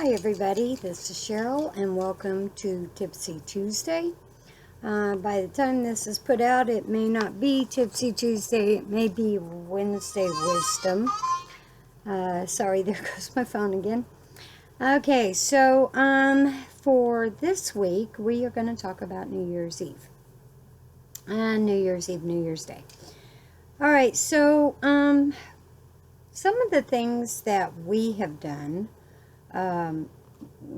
Hi everybody, this is Cheryl and welcome to Tipsy Tuesday. By the time this is put out, it may not be Tipsy Tuesday, it may be Wednesday Wisdom. Sorry, there goes my phone again. Okay, so for this week, we are going to talk about New Year's Eve. New Year's Eve, New Year's Day. Alright, so some of the things that we have done,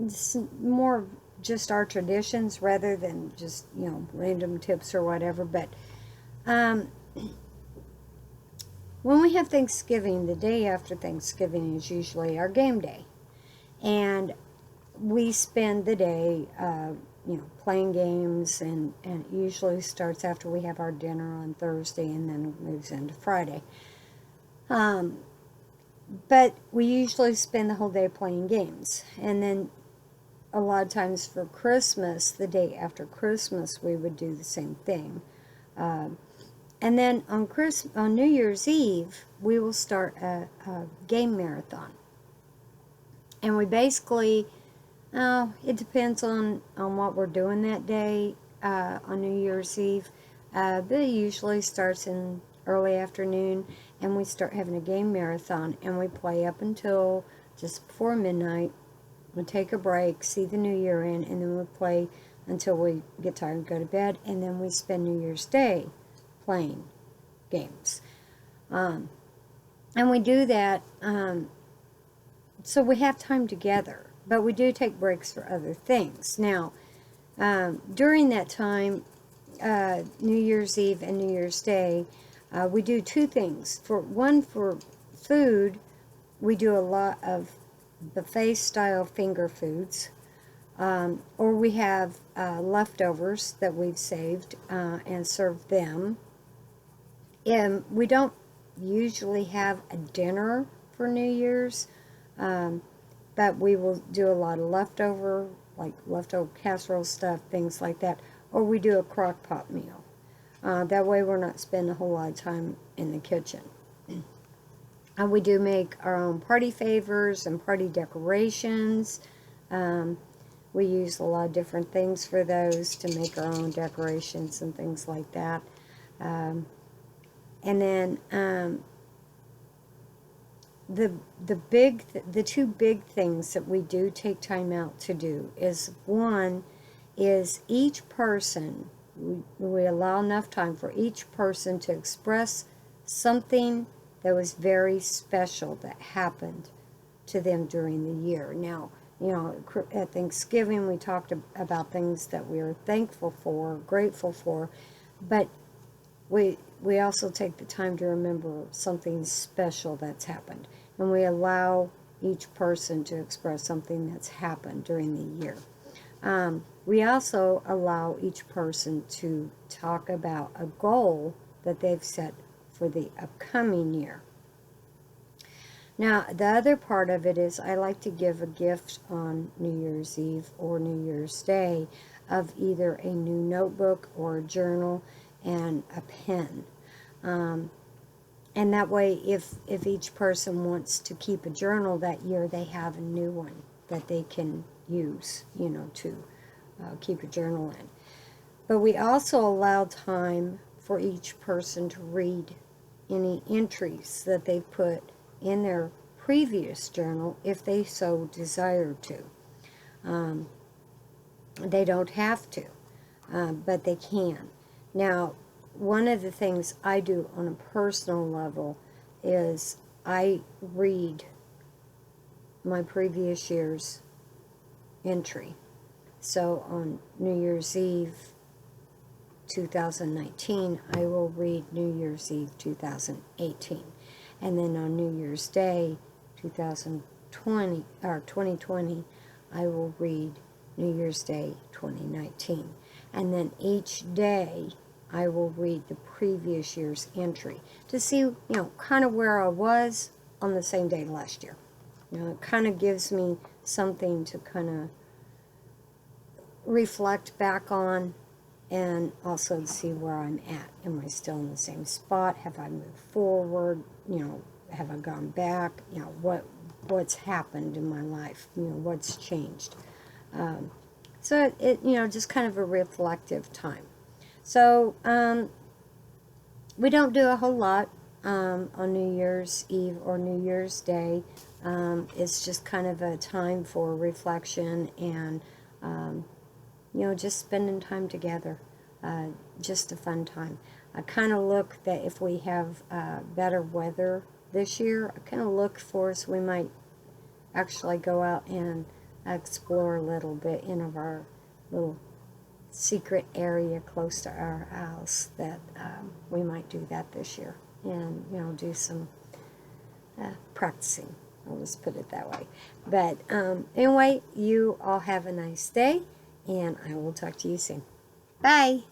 it's more just our traditions rather than just, random tips or whatever. But when we have Thanksgiving, the day after Thanksgiving is usually our game day. And we spend the day, playing games, and it usually starts after we have our dinner on Thursday and then moves into Friday. But we usually spend the whole day playing games. And then a lot of times for Christmas, the day after Christmas, we would do the same thing. And then on New Year's Eve, we will start a game marathon. And we basically, it depends on what we're doing that day on New Year's Eve. But it usually starts in early afternoon, and we start having a game marathon, and we play up until just before midnight. We take a break, see the new year in, and then we play until we get tired and go to bed, and then we spend New Year's Day playing games. And we do that so we have time together, but we do take breaks for other things. Now, during that time, New Year's Eve and New Year's Day, we do two things. For food, we do a lot of buffet-style finger foods, or we have leftovers that we've saved and serve them. And we don't usually have a dinner for New Year's, but we will do a lot of leftover casserole stuff, things like that, or we do a crock pot meal. That way we're not spending a whole lot of time in the kitchen. And we do make our own party favors and party decorations. We use a lot of different things for those to make our own decorations and things like that. And then the two big things that we do take time out to do is, one is each person, we allow enough time for each person to express something that was very special that happened to them during the year. Now, at Thanksgiving we talked about things that we are thankful for, grateful for, but we also take the time to remember something special that's happened. And we allow each person to express something that's happened during the year. We also allow each person to talk about a goal that they've set for the upcoming year. Now, the other part of it is I like to give a gift on New Year's Eve or New Year's Day of either a new notebook or a journal and a pen. And that way, if each person wants to keep a journal that year, they have a new one that they can use, to keep a journal in. But we also allow time for each person to read any entries that they put in their previous journal if they so desire to. They don't have to, but they can. Now, one of the things I do on a personal level is I read my previous year's entry. So on New Year's Eve 2019, I will read New Year's Eve 2018. And then on New Year's Day 2020, I will read New Year's Day 2019. And then each day I will read the previous year's entry to see, kind of where I was on the same day last year. It kind of gives me something to kind of reflect back on, and also to see where I'm at. Am I still in the same spot? Have I moved forward? Have I gone back? what's happened in my life, what's changed. So it just kind of a reflective time. So we don't do a whole lot on New Year's Eve or New Year's Day. It's just kind of a time for reflection and, just spending time together. Just a fun time. I kind of look that if we have better weather this year, I kind of look for us, we might actually go out and explore a little bit in our little secret area close to our house, that we might do that this year, and do some practicing. I'll just put it that way. But anyway, you all have a nice day, and I will talk to you soon. Bye.